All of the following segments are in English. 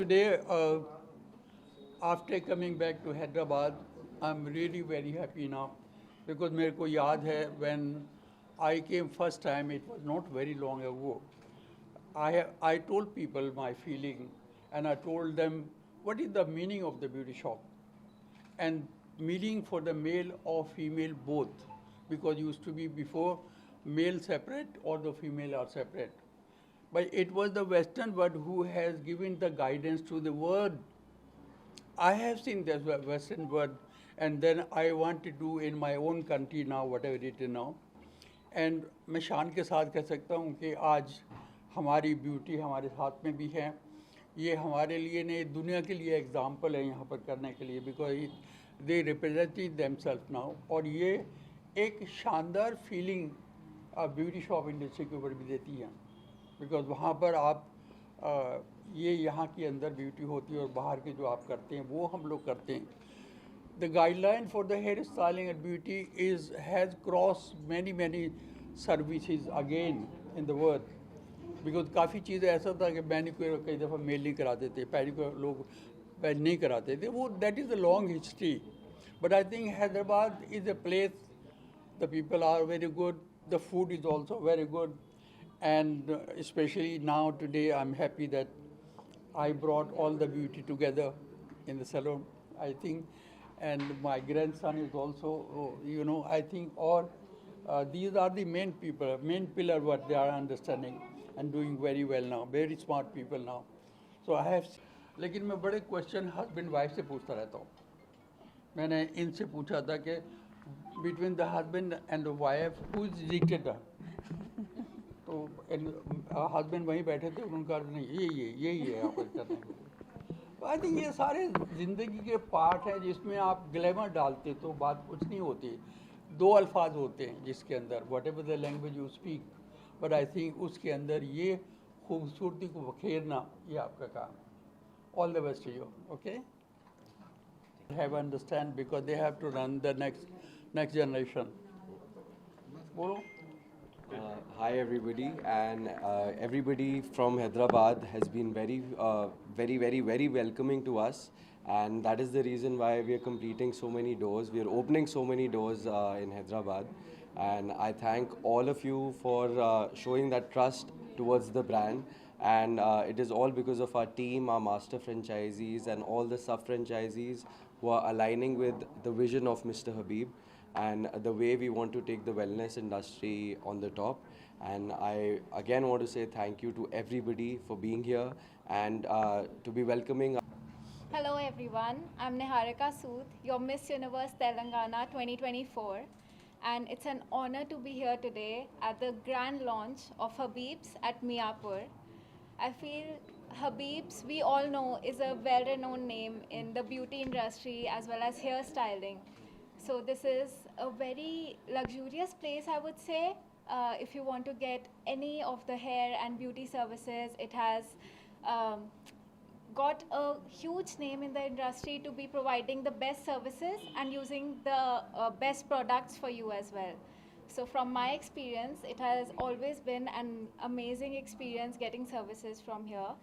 Today, after coming back to Hyderabad, I'm really very happy now because मेरे को याद है when I came first time, it was not very long ago. I told people my feeling and I told them what is the meaning of the beauty shop and meaning for the male or female both, because used to be before male separate or the female are separate. But it was the Western world who has given the guidance to the world. I have seen this Western world, and then I want to do in my own country now, whatever it is now. And मैं शान के साथ कह सकता हूँ कि आज हमारी ब्यूटी हमारे साथ में भी है. ये हमारे लिए नहीं, दुनिया के लिए एग्जाम्पल है यहाँ पर करने के लिए, because they represent themselves now. और ये एक शानदार फीलिंग ब्यूटी शॉप इंडस्ट्री के ऊपर भी देती है, बिकॉज वहाँ पर आप ये यहाँ के अंदर ब्यूटी होती है और बाहर के जो आप करते हैं वो हम लोग करते हैं. The guideline for the hair styling and beauty has crossed many services again in the world, because काफ़ी चीज़ें ऐसा था कि मैनिक्योर कई दफ़ा मेल नहीं कराते थे, पेडिक्योर लोग नहीं कराते थे, वो that is a long history. But I think Hyderabad is a place, the people are very good, the food is also very good, and especially now today I'm happy that I brought all the beauty together in the salon, I think. And my grandson is also, I think all these are the main people, main pillar what they are understanding and doing very well now, very smart people now. So I have, लेकिन मैं बड़े question husband wife से पूछता रहता हूँ. मैंने इनसे पूछा था कि between the husband and the wife who is dictator, तो हस्बैंड वहीं बैठे थे, उन्होंने कहा नहीं यही है यहाँ पर करने को. आई थिंक ये सारे ज़िंदगी के पार्ट हैं जिसमें आप ग्लैमर डालते तो बात कुछ नहीं होती. दो अल्फाज होते हैं जिसके अंदर what ever the language you speak, but I think उसके अंदर ये खूबसूरती को बखेरना ये आपका काम है. All the best to you. Okay, have understand because they have to run the next generation. बोलो. Hi everybody, and everybody from Hyderabad has been very welcoming to us, and that is the reason why we are completing so many doors. We are opening so many doors in Hyderabad, and I thank all of you for showing that trust towards the brand. And it is all because of our team, our master franchisees, and all the sub-franchisees who are aligning with the vision of Mr. Habib and the way we want to take the wellness industry on the top. And I again want to say thank you to everybody for being here and to be welcoming. Hello everyone, I'm Niharika Sood, your Miss Universe Telangana 2024, and it's an honor to be here today at the grand launch of Habib's at Miapur. I feel Habib's, we all know, is a well-renowned name in the beauty industry as well as hairstyling. So this is a very luxurious place, I would say. If you want to get any of the hair and beauty services, it has got a huge name in the industry to be providing the best services and using the best products for you as well. So from my experience, it has always been an amazing experience getting services from here.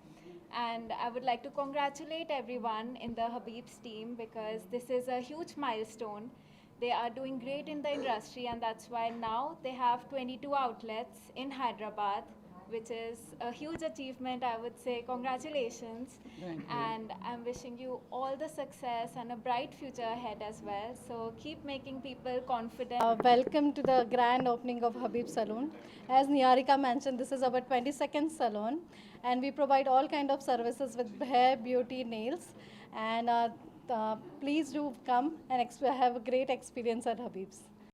And I would like to congratulate everyone in the Habib's team, because this is a huge milestone. They are doing great in the industry, and that's why now they have 22 outlets in Hyderabad, which is a huge achievement, I would say. Congratulations. Thank you. And I'm wishing you all the success and a bright future ahead as well. So keep making people confident. Welcome to the grand opening of Habib Salon. As Niharika mentioned, this is our 22nd salon, and we provide all kind of services with hair, beauty, nails, and please do come and have a great experience at Habib's.